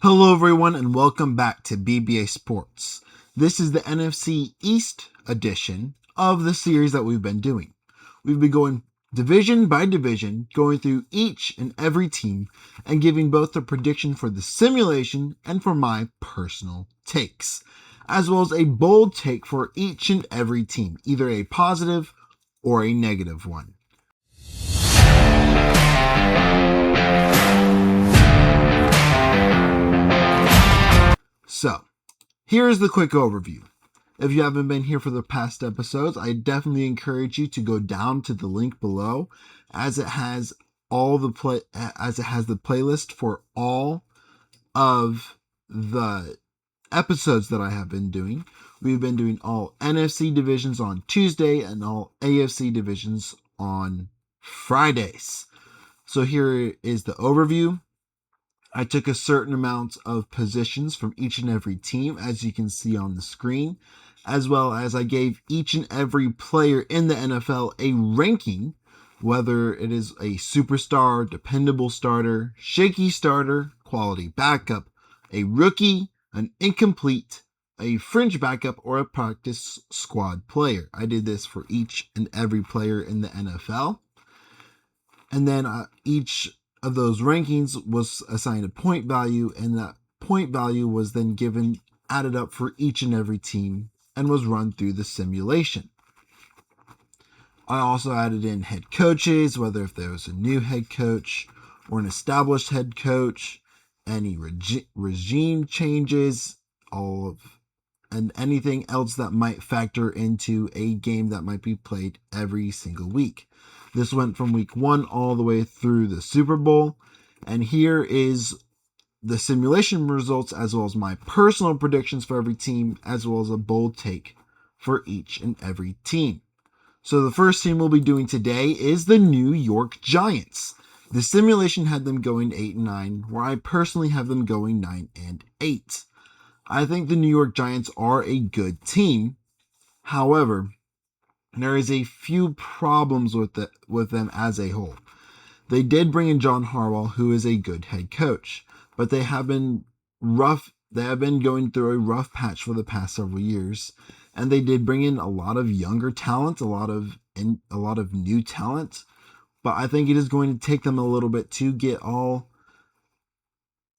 Hello everyone and welcome back to BBA Sports. This is the NFC East edition of the series that we've been doing. We've been going division by division, going through each and every team and giving both the prediction for the simulation and for my personal takes, as well as a bold take for each and every team, either a positive or a negative one. So, here's the quick overview. If you haven't been here for the past episodes, I definitely encourage you to go down to the link below, as it has the playlist for all of the episodes that I have been doing. We've been doing all NFC divisions on Tuesday and all AFC divisions on Fridays. So here is the overview. I took a certain amount of positions from each and every team, as you can see on the screen, as well as I gave each and every player in the NFL a ranking, whether it is a superstar, dependable starter, shaky starter, quality backup, a rookie, an incomplete, a fringe backup, or a practice squad player. I did this for each and every player in the NFL. And then each of those rankings was assigned a point value, and that point value was then added up for each and every team and was run through the simulation. I also added in head coaches, whether if there was a new head coach or an established head coach, any regime changes, and anything else that might factor into a game that might be played every single week. This went from week 1 all the way through the Super Bowl. And here is the simulation results, as well as my personal predictions for every team, as well as a bold take for each and every team. So the first team we'll be doing today is the New York Giants. The simulation had them going 8-9, where I personally have them going 9-8. I think the New York Giants are a good team. However, there is a few problems with them as a whole. They did bring in John Harbaugh, who is a good head coach, but they have been rough. They have been going through a rough patch for the past several years, and they did bring in a lot of younger talent, a lot of new talent. But I think it is going to take them a little bit to get all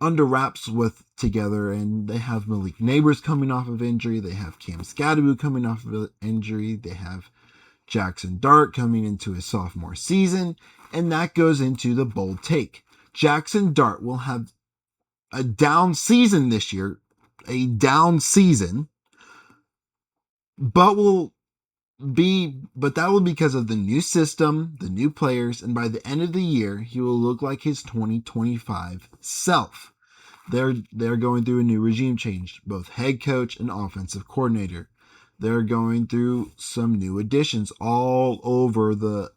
under wraps together, and they have Malik Neighbors coming off of injury. They have Cam Scadaboo coming off of injury. They have Jackson Dart coming into his sophomore season, and that goes into the bold take. Jackson Dart will have a down season this year, but that will be because of the new system, the new players, and by the end of the year, he will look like his 2025 self. They're going through a new regime change, both head coach and offensive coordinator. They're going through some new additions all over the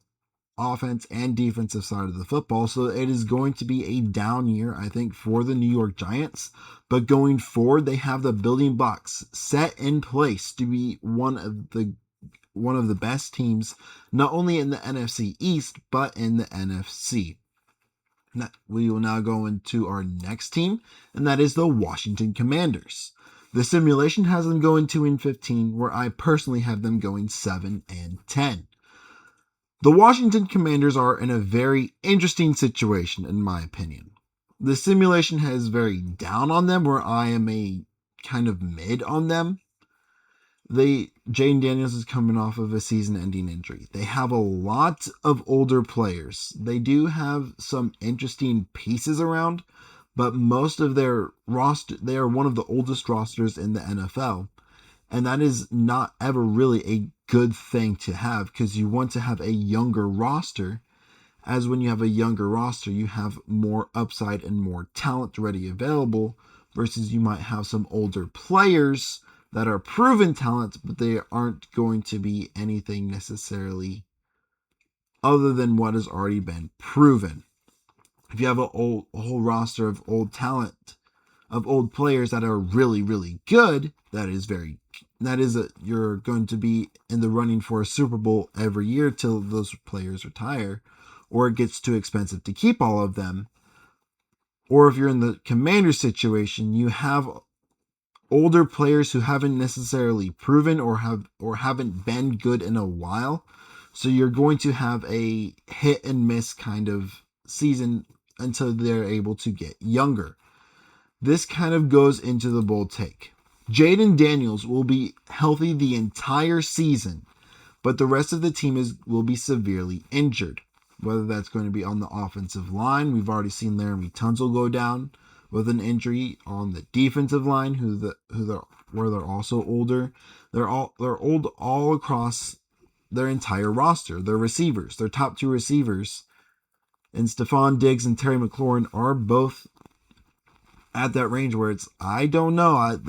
offense and defensive side of the football. So it is going to be a down year, I think, for the New York Giants. But going forward, they have the building blocks set in place to be one of the best teams, not only in the NFC East, but in the NFC. We will now go into our next team, and that is the Washington Commanders. The simulation has them going 2-15, where I personally have them going 7-10. The Washington Commanders are in a very interesting situation, in my opinion. The simulation has very down on them, where I am a kind of mid on them. Jaden Daniels is coming off of a season-ending injury. They have a lot of older players. They do have some interesting pieces around, but most of their roster, they are one of the oldest rosters in the NFL. And that is not ever really a good thing to have, because you want to have a younger roster, as when you have a younger roster, you have more upside and more talent ready available, versus you might have some older players that are proven talent, but they aren't going to be anything necessarily other than what has already been proven. If you have a whole roster of old talent, of old players that are really, really good, you're going to be in the running for a Super Bowl every year till those players retire, or it gets too expensive to keep all of them. Or if you're in the Commander situation, you have older players who haven't necessarily proven or haven't been good in a while. So you're going to have a hit and miss kind of season until they're able to get younger. This kind of goes into the bold take. Jaden Daniels will be healthy the entire season, but the rest of the team will be severely injured. Whether that's going to be on the offensive line, we've already seen Laramie Tunsil go down with an injury. On the defensive line, where they're also older. They're old all across their entire roster. Their receivers, their top two receivers, and Stephon Diggs and Terry McLaurin are both at that range where it's, I don't know,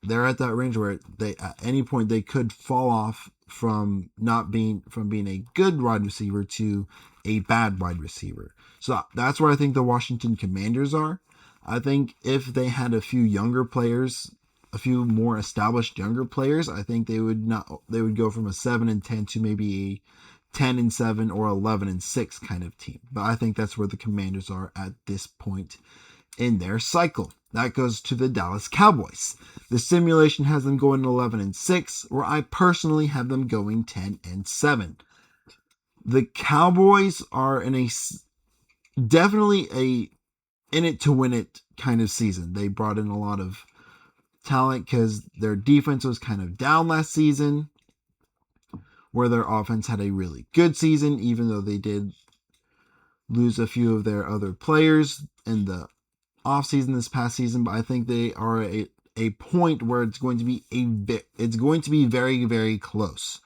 they're at that range where they at any point they could fall off from being a good wide receiver to a bad wide receiver. So that's where I think the Washington Commanders are. I think if they had a few younger players, a few more established younger players, I think they would go from a 7-10 to maybe a 10-7 or 11-6 kind of team. But I think that's where the Commanders are at this point in their cycle. That goes to the Dallas Cowboys. The simulation has them going 11-6, where I personally have them going 10-7. The Cowboys are definitely a in it to win it kind of season. They brought in a lot of talent because their defense was kind of down last season, where their offense had a really good season, even though they did lose a few of their other players in the offseason this past season. But I think they are a point where it's going to be very, very close.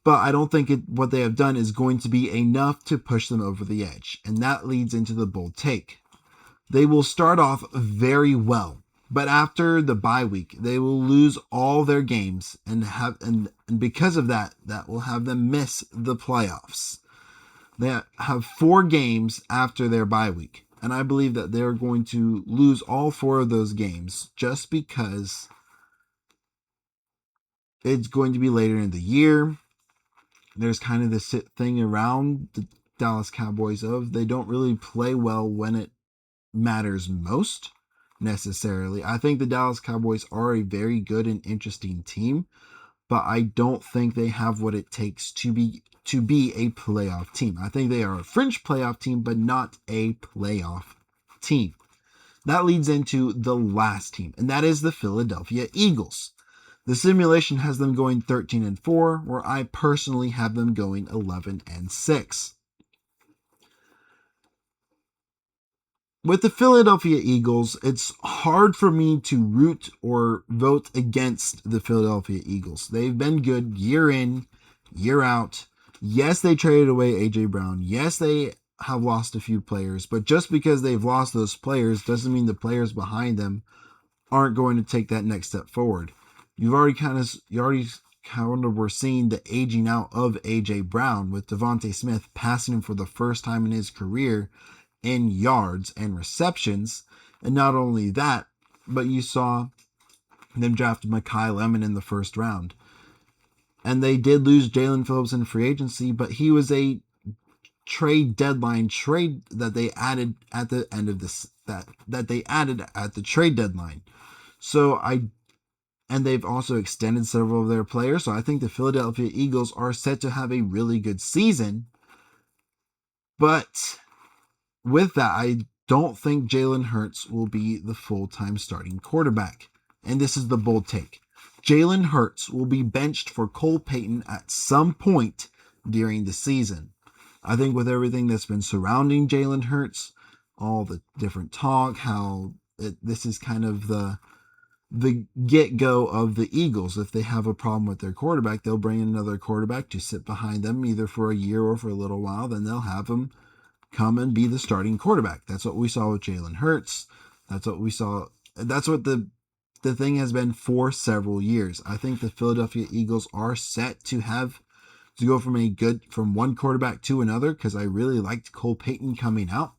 But I don't think what they have done is going to be enough to push them over the edge. And that leads into the bold take. They will start off very well, but after the bye week, they will lose all their games and because of that will have them miss the playoffs. They have 4 games after their bye week, and I believe that they're going to lose all 4 of those games just because it's going to be later in the year. There's kind of this thing around the Dallas Cowboys of they don't really play well when it matters most, necessarily. I think the Dallas Cowboys are a very good and interesting team, but I don't think they have what it takes to be a playoff team. I think they are a fringe playoff team, but not a playoff team. That leads into the last team, and that is the Philadelphia Eagles. The simulation has them going 13-4, where I personally have them going 11-6. With the Philadelphia Eagles, it's hard for me to root or vote against the Philadelphia Eagles. They've been good year in, year out. Yes, they traded away A.J. Brown. Yes, they have lost a few players, but just because they've lost those players doesn't mean the players behind them aren't going to take that next step forward. You already kind of were seeing the aging out of A.J. Brown with Devontae Smith passing him for the first time in his career in yards and receptions. And not only that, but you saw them draft Mekhi Lemon in the first round. And they did lose Jalen Phillips in free agency, but he was a trade deadline trade that they added at the end of this, that they added at the trade deadline. And they've also extended several of their players. So I think the Philadelphia Eagles are set to have a really good season. But with that, I don't think Jalen Hurts will be the full-time starting quarterback. And this is the bold take. Jalen Hurts will be benched for Cole Payton at some point during the season. I think with everything that's been surrounding Jalen Hurts, all the different talk, this is kind of the get-go of the Eagles. If they have a problem with their quarterback, they'll bring in another quarterback to sit behind them either for a year or for a little while. Then they'll have him come and be the starting quarterback. That's what we saw with Jalen Hurts. That's what the thing has been for several years. I think the Philadelphia Eagles are set to go from one quarterback to another, because I really liked Cole Payton coming out.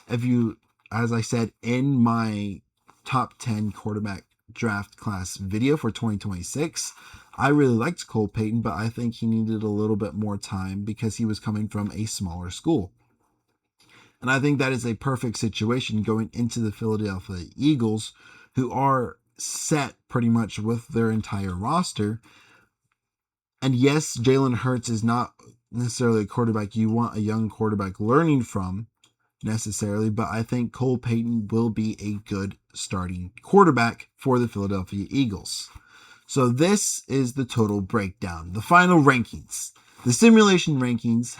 As I said in my top 10 quarterback draft class video for 2026, I really liked Cole Payton, but I think he needed a little bit more time because he was coming from a smaller school. And I think that is a perfect situation going into the Philadelphia Eagles, who are set pretty much with their entire roster. And yes, Jalen Hurts is not necessarily a quarterback you want a young quarterback learning from necessarily, but I think Cole Payton will be a good starting quarterback for the Philadelphia Eagles. So this is the total breakdown. The final rankings. The simulation rankings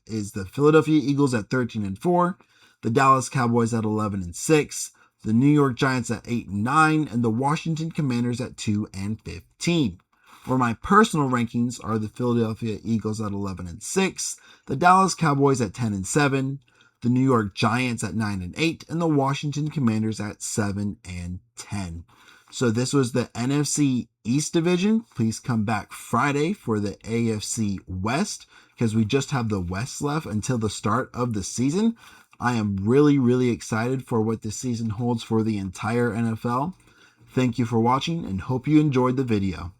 is the Philadelphia Eagles at 13-4, the Dallas Cowboys at 11-6, the New York Giants at 8-9, and the Washington Commanders at 2-15. Where my personal rankings are the Philadelphia Eagles at 11-6, the Dallas Cowboys at 10-7, the New York Giants at 9-8, and the Washington Commanders at 7-10. So this was the NFC East Division. Please come back Friday for the AFC West, because we just have the West left until the start of the season. I am really, really excited for what this season holds for the entire NFL. Thank you for watching and hope you enjoyed the video.